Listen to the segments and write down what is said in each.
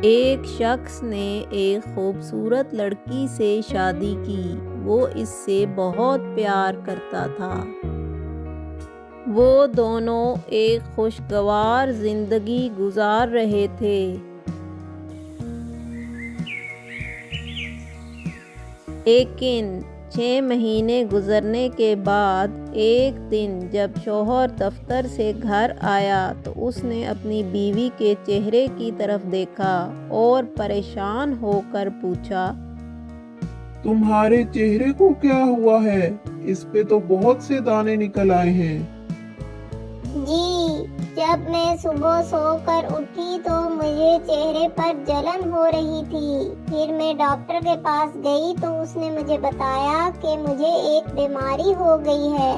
ایک شخص نے ایک خوبصورت لڑکی سے شادی کی۔ وہ اس سے بہت پیار کرتا تھا۔ وہ دونوں ایک خوشگوار زندگی گزار رہے تھے۔ لیکن 6 مہینے گزرنے کے بعد ایک دن جب شوہر دفتر سے گھر آیا تو اس نے اپنی بیوی کے چہرے کی طرف دیکھا اور پریشان ہو کر پوچھا، تمہارے چہرے کو کیا ہوا ہے؟ اس پہ تو بہت سے دانے نکل آئے ہیں۔ جی، جب میں صبح سو کر اٹھی تو مجھے چہرے پر جلن ہو رہی تھی۔ پھر میں ڈاکٹر کے پاس گئی تو اس نے مجھے بتایا کہ مجھے ایک بیماری ہو گئی ہے۔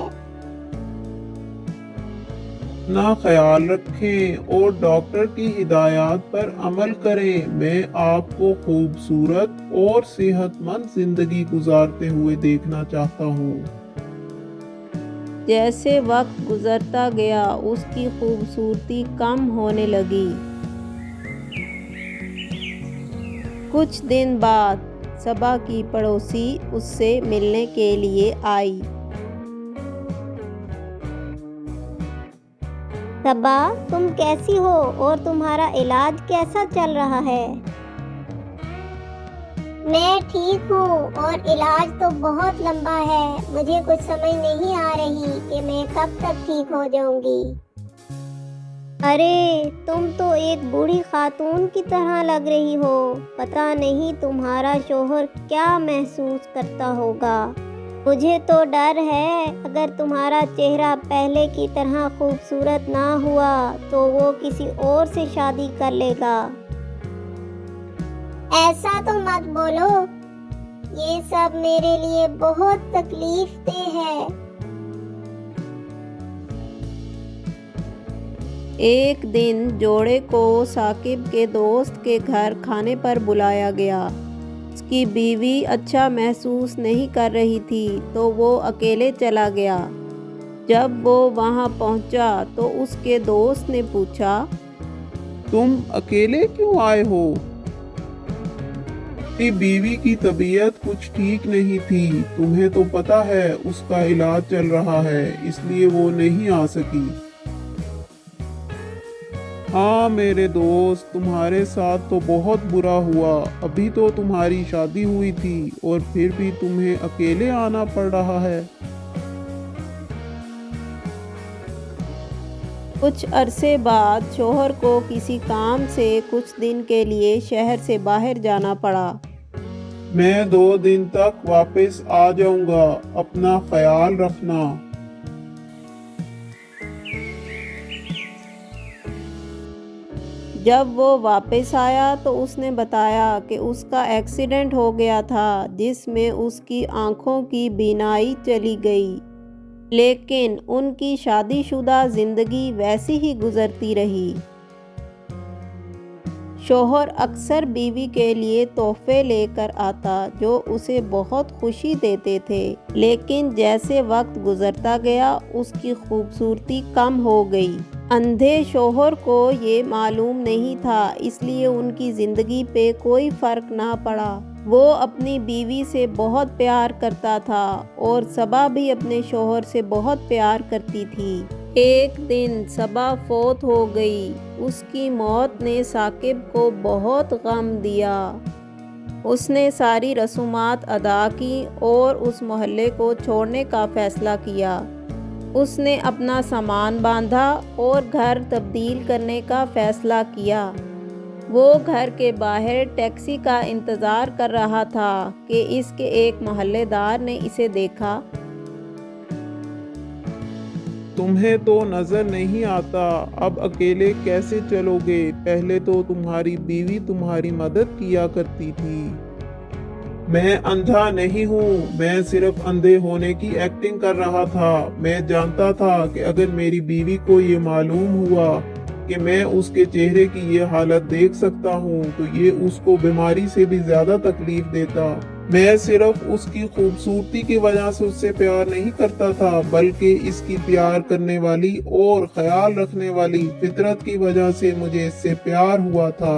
اپنا خیال رکھیں اور ڈاکٹر کی ہدایات پر عمل کریں۔ میں آپ کو خوبصورت اور صحت مند زندگی گزارتے ہوئے دیکھنا چاہتا ہوں۔ جیسے وقت گزرتا گیا اس کی خوبصورتی کم ہونے لگی۔ کچھ دن بعد صبا کی پڑوسی اس سے ملنے کے لیے آئی۔ صبا، تم کیسی ہو اور تمہارا علاج کیسا چل رہا ہے؟ میں ٹھیک ہوں اور علاج تو بہت لمبا ہے۔ مجھے کچھ سمجھ نہیں آ رہی کہ میں کب تک ٹھیک ہو جاؤں گی۔ ارے تم تو ایک بوڑھی خاتون کی طرح لگ رہی ہو۔ پتہ نہیں تمہارا شوہر کیا محسوس کرتا ہوگا۔ مجھے تو ڈر ہے اگر تمہارا چہرہ پہلے کی طرح خوبصورت نہ ہوا تو وہ کسی اور سے شادی کر لے گا۔ ایسا تو مت بولو، یہ سب میرے لیے بہت تکلیف دہ ہے۔ ایک دن جوڑے کو ثاقب کے دوست کے گھر کھانے پر بلایا گیا۔ اس کی بیوی اچھا محسوس نہیں کر رہی تھی تو وہ اکیلے چلا گیا۔ جب وہ وہاں پہنچا تو اس کے دوست نے پوچھا، تم اکیلے کیوں آئے ہو؟ میری بیوی کی طبیعت کچھ ٹھیک نہیں تھی۔ تمہیں تو پتہ ہے اس کا علاج چل رہا ہے، اس لیے وہ نہیں آ سکی۔ ہاں میرے دوست، تمہارے ساتھ تو بہت برا ہوا۔ ابھی تو تمہاری شادی ہوئی تھی اور پھر بھی تمہیں اکیلے آنا پڑ رہا ہے۔ کچھ عرصے بعد شوہر کو کسی کام سے کچھ دن کے لیے شہر سے باہر جانا پڑا۔ میں 2 دن تک واپس آ جاؤں گا، اپنا خیال رکھنا۔ جب وہ واپس آیا تو اس نے بتایا کہ اس کا ایکسیڈنٹ ہو گیا تھا جس میں اس کی آنکھوں کی بینائی چلی گئی، لیکن ان کی شادی شدہ زندگی ویسی ہی گزرتی رہی۔ شوہر اکثر بیوی کے لیے تحفے لے کر آتا جو اسے بہت خوشی دیتے تھے، لیکن جیسے وقت گزرتا گیا اس کی خوبصورتی کم ہو گئی۔ اندھے شوہر کو یہ معلوم نہیں تھا، اس لیے ان کی زندگی پہ کوئی فرق نہ پڑا۔ وہ اپنی بیوی سے بہت پیار کرتا تھا اور صبا بھی اپنے شوہر سے بہت پیار کرتی تھی۔ ایک دن صبا فوت ہو گئی۔ اس کی موت نے ثاقب کو بہت غم دیا۔ اس نے ساری رسومات ادا کی اور اس محلے کو چھوڑنے کا فیصلہ کیا۔ اس نے اپنا سامان باندھا اور گھر تبدیل کرنے کا فیصلہ کیا۔ وہ گھر کے باہر ٹیکسی کا انتظار کر رہا تھا کہ اس کے ایک محلے دار نے اسے دیکھا۔ تمہیں تو نظر نہیں آتا، اب اکیلے کیسے چلو گے؟ پہلے تو تمہاری بیوی تمہاری مدد کیا کرتی تھی۔ میں اندھا نہیں ہوں، میں صرف اندھے ہونے کی ایکٹنگ کر رہا تھا۔ میں جانتا تھا کہ اگر میری بیوی کو یہ معلوم ہوا کہ میں اس کے چہرے کی یہ حالت دیکھ سکتا ہوں تو یہ اس کو بیماری سے بھی زیادہ تکلیف دیتا۔ میں صرف اس کی خوبصورتی کی وجہ سے اس سے پیار نہیں کرتا تھا، بلکہ اس کی پیار کرنے والی اور خیال رکھنے والی فطرت کی وجہ سے مجھے اس سے پیار ہوا تھا۔